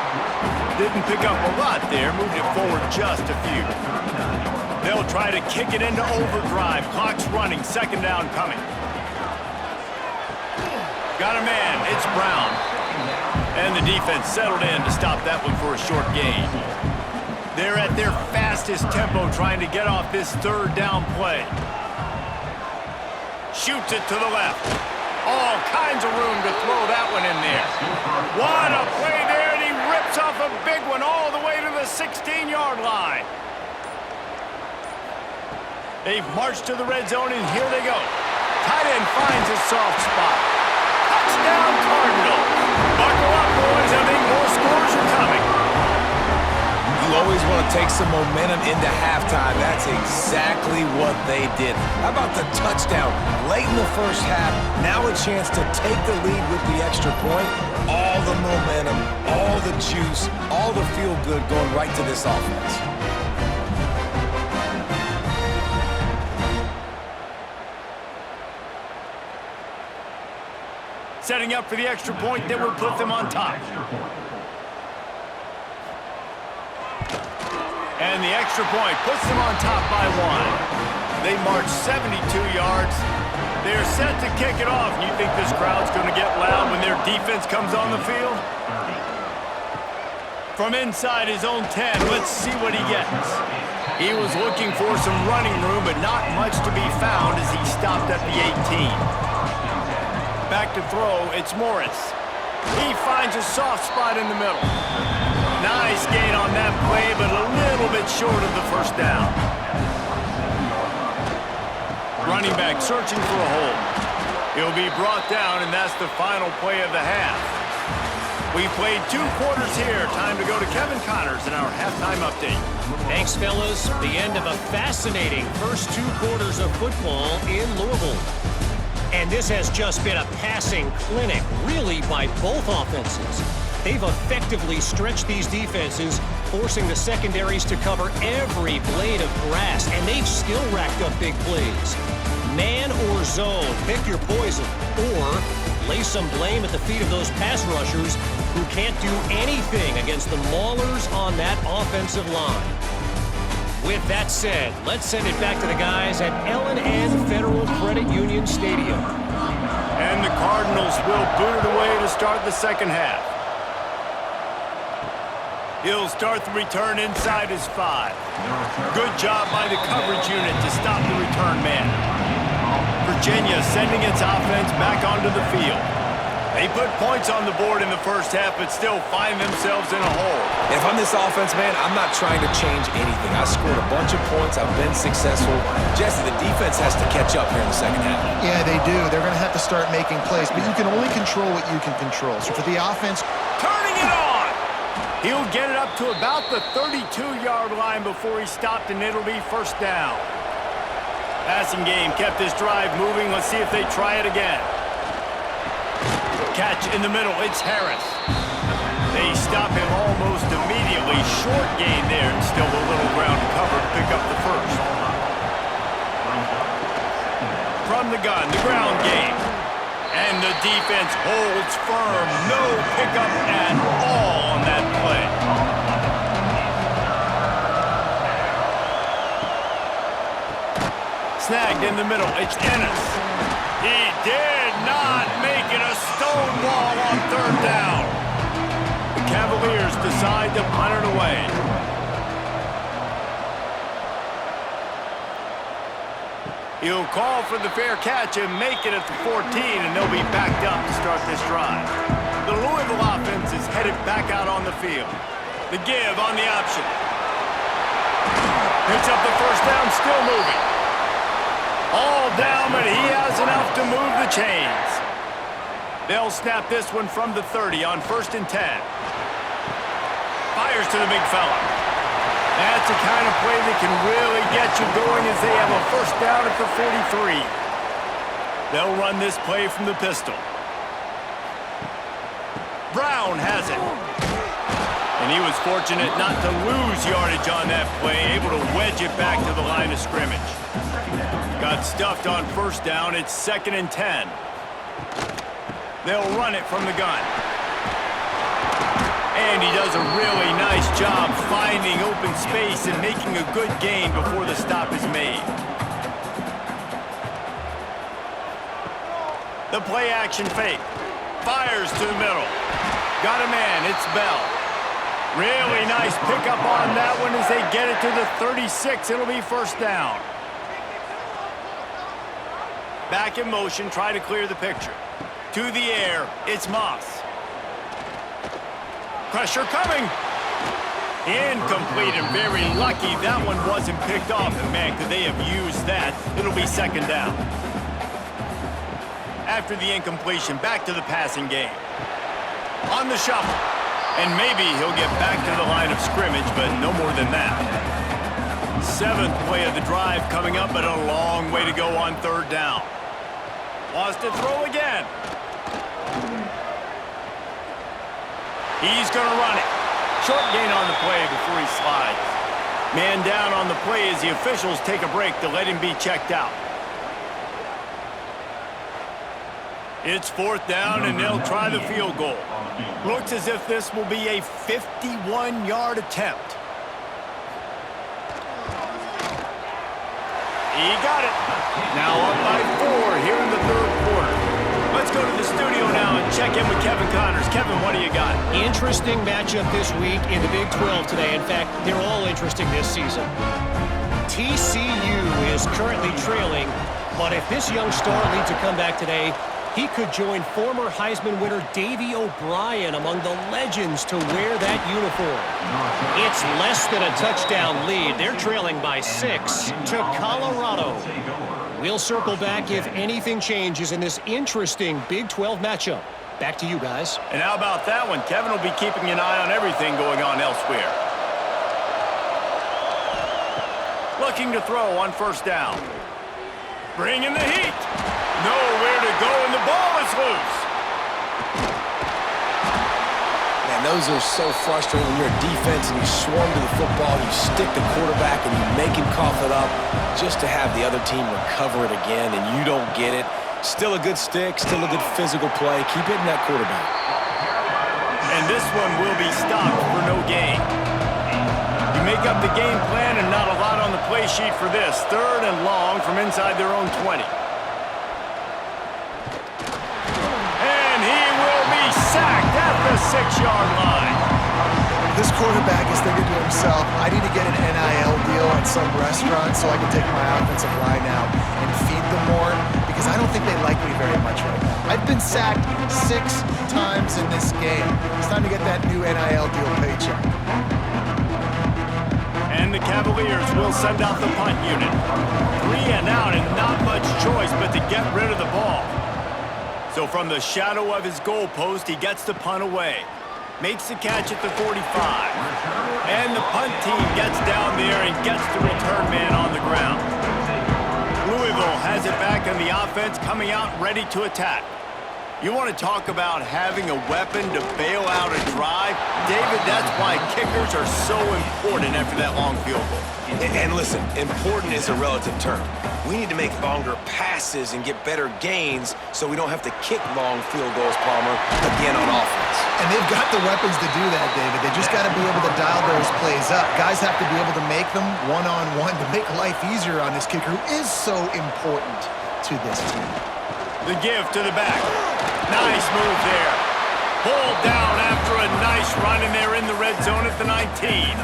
A: Didn't pick up a lot there. Moved it forward just a few. They'll try to kick it into overdrive. Clock's running. Second down coming. Got a man. It's Brown. And the defense settled in to stop that one for a short gain. They're at their fastest tempo trying to get off this third down play. Shoots it to the left. All kinds of room to throw that one in there. What a play there, and he rips off a big one all the way to the 16-yard line. They've marched to the red zone, and here they go. Tight end finds a soft spot. Touchdown, Cardinals. Buckle up, boys. I think more scores are coming.
C: You always want to take some momentum into halftime. That's exactly what they did. How about the touchdown late in the first half? Now a chance to take the lead with the extra point. All the momentum, all the juice, all the feel-good going right to this offense.
A: Setting up for the extra point that would put them on top. And the extra point puts them on top by one. They march 72 yards. They're set to kick it off. You think this crowd's going to get loud when their defense comes on the field? From inside his own 10, let's see what he gets. He was looking for some running room, but not much to be found as he stopped at the 18. Back to throw, it's Morris. He finds a soft spot in the middle. Nice gain on that play, but a little bit short of the first down. running back searching for a hole. He'll be brought down, and that's the final play of the half. We played 2 quarters here. Time to go to Kevin Connors in our halftime update.
D: Thanks, fellas. The end of a fascinating first 2 quarters of football in Louisville. And this has just been a passing clinic, really, by both offenses. They've effectively stretched these defenses, forcing the secondaries to cover every blade of grass, and they've still racked up big plays. Man or zone, pick your poison, or lay some blame at the feet of those pass rushers who can't do anything against the maulers on that offensive line. With that said, let's send it back to the guys at L&N Federal Credit Union Stadium.
A: And the Cardinals will boot it away to start the second half. He'll start the return inside his 5. Good job by the coverage unit to stop the return man. Virginia sending its offense back onto the field. They put points on the board in the first half, but still find themselves in a hole.
C: If I'm this offense, man, I'm not trying to change anything. I scored a bunch of points. I've been successful. Jesse, the defense has to catch up here in the second half.
B: Yeah, they do. They're going to have to start making plays, but you can only control what you can control. So for the offense,
A: turning it on! He'll get it up to about the 32-yard line before he stopped, and it'll be first down. Passing game kept this drive moving. Let's see if they try it again. Catch in the middle. It's Harris. They stop him almost immediately. Short gain there, and still a little ground to cover to pick up the first. From the gun, the ground game. And the defense holds firm. No pickup at all on that play. Snagged in the middle. It's Ennis. He did not make it a stonewall on third down. The Cavaliers decide to punt it away. He'll call for the fair catch and make it at the 14, and they'll be backed up to start this drive. The Louisville offense is headed back out on the field. The give on the option. Picks up the first down, still moving. All down, but he has enough to move the chains. They'll snap this one from the 30 on 1st and 10. Fires to the big fella. That's the kind of play that can really get you going as they have a first down at the 43. They'll run this play from the pistol. Brown has it. And he was fortunate not to lose yardage on that play, able to wedge it back to the line of scrimmage. Got stuffed on first down. It's 2nd and 10. They'll run it from the gun. And he does a really nice job finding open space and making a good gain before the stop is made. The play action fake. Fires to the middle. Got a man. It's Bell. Really nice pickup on that one as they get it to the 36. It'll be first down. Back in motion, try to clear the picture. To the air, it's Moss. Pressure coming. Incomplete and very lucky that one wasn't picked off. And man, could they have used that. It'll be 2nd down. After the incompletion, back to the passing game. On the shuffle. And maybe he'll get back to the line of scrimmage, but no more than that. 7th play of the drive coming up, but a long way to go on 3rd down. Wants to throw again. He's going to run it. Short gain on the play before he slides. Man down on the play as the officials take a break to let him be checked out. It's 4th down, and they'll try the field goal. Looks as if this will be a 51-yard attempt. He got it. Now up by 4 here in the 3rd quarter. Let's go to the studio now and check in with Kevin Connors. Kevin, what do you got?
D: Interesting matchup this week in the Big 12 today. In fact, they're all interesting this season. TCU is currently trailing, but if this young star leads a comeback today, he could join former Heisman winner Davey O'Brien among the legends to wear that uniform. It's less than a touchdown lead. They're trailing by 6 to Colorado. We'll circle back if anything changes in this interesting Big 12 matchup. Back to you guys.
A: And how about that one? Kevin will be keeping an eye on everything going on elsewhere. Looking to throw on first down. Bringing the heat. Nowhere to go, and the ball is loose.
C: Man, those are so frustrating when you're a defense and you swarm to the football, you stick the quarterback, and you make him cough it up just to have the other team recover it again, and you don't get it. Still a good stick, still a good physical play. Keep hitting that quarterback.
A: And this one will be stopped for no gain. You make up the game plan and not a lot on the play sheet for this. 3rd and long from inside their own 20. And he will be sacked at the 6-yard line.
B: This quarterback is thinking to himself, I need to get an NIL deal at some restaurant so I can take my offensive line out and feed them more, because I don't think they like me very much right now. I've been sacked 6 times in this game. It's time to get that new NIL deal paycheck.
A: And the Cavaliers will send out the punt unit. 3 and out, and not much choice but to get rid of the ball. So from the shadow of his goalpost, he gets the punt away. Makes the catch at the 45. And the punt team gets down there and gets the return man on the ground. Louisville has it back on the offense, coming out ready to attack. You want to talk about having a weapon to bail out a drive? David, that's why kickers are so important after that long field goal.
C: And listen, important is a relative term. We need to make longer passes and get better gains so we don't have to kick long field goals, Palmer, again on offense.
B: And they've got the weapons to do that, David. They just got to be able to dial those plays up. Guys have to be able to make them one-on-one to make life easier on this kicker who is so important to this team.
A: The give to the back. Nice move there. Pulled down after a nice run, and they're in the red zone at the 19.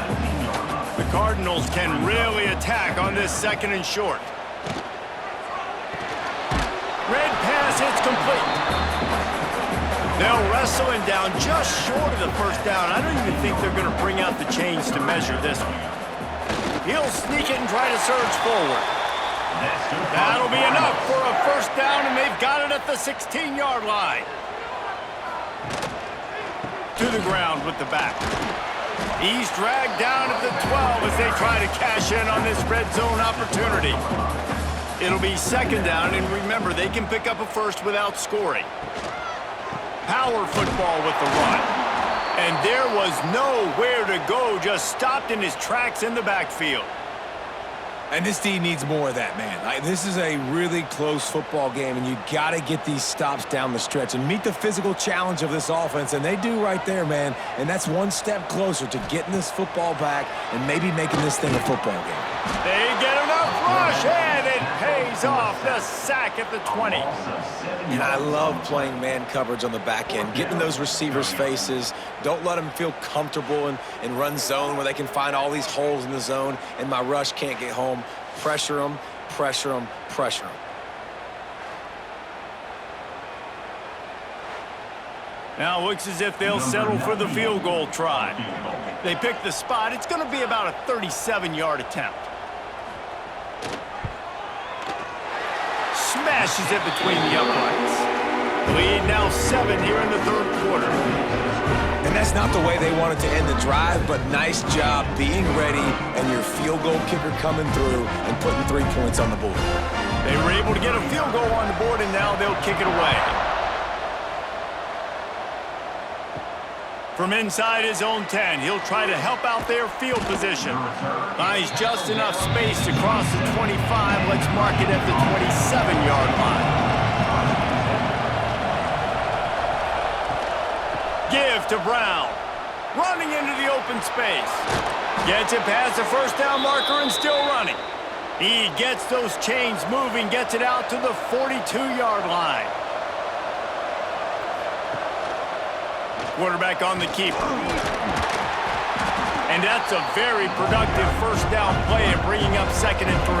A: The Cardinals can really attack on this 2nd and short. Red pass hits complete. They'll wrestle him down just short of the first down. I don't even think they're going to bring out the chains to measure this one. He'll sneak it and try to surge forward. That'll be enough for a first down, and they've got it at the 16-yard line. To the ground with the back. He's dragged down at the 12 as they try to cash in on this red zone opportunity. It'll be 2nd down, and remember, they can pick up a first without scoring. Power football with the run. And there was nowhere to go, just stopped in his tracks in the backfield.
C: And this team needs more of that, man. This is a really close football game, and you got to get these stops down the stretch and meet the physical challenge of this offense, and they do right there, man. And that's one step closer to getting this football back and maybe making this thing a football game.
A: They get enough rush, and it pays off. The sack at the 20.
C: And I love playing man coverage on the back end, getting those receivers' faces. Don't let them feel comfortable in run zone where they can find all these holes in the zone, and my rush can't get home. Pressure them, pressure them, pressure them.
A: Now it looks as if they'll settle for the field goal try. They pick the spot. It's going to be about a 37-yard attempt. Smashes it between the uprights. Lead now 7 here in the 3rd quarter.
C: And that's not the way they wanted to end the drive, but nice job being ready and your field goal kicker coming through and putting 3 points on the board.
A: They were able to get a field goal on the board, and now they'll kick it away. From inside his own 10, he'll try to help out their field position. Finds just enough space to cross the 25. Let's mark it at the 27-yard line. Give to Brown. Running into the open space. Gets it past the first down marker and still running. He gets those chains moving, gets it out to the 42-yard line. Quarterback on the keeper. And that's a very productive first down play and bringing up 2nd and 3.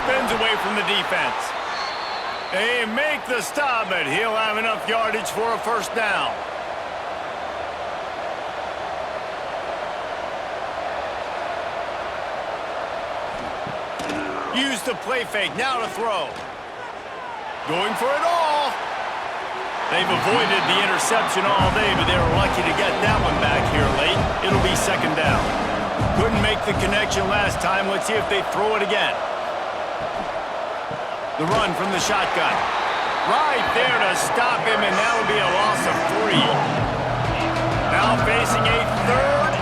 A: Spins away from the defense. They make the stop, but he'll have enough yardage for a first down. Use the play fake. Now to throw. Going for it all. They've avoided the interception all day, but they were lucky to get that one back here late. It'll be second down. Couldn't make the connection last time. Let's see if they throw it again. The run from the shotgun. Right there to stop him, and that'll be a loss of 3. Now facing a 3rd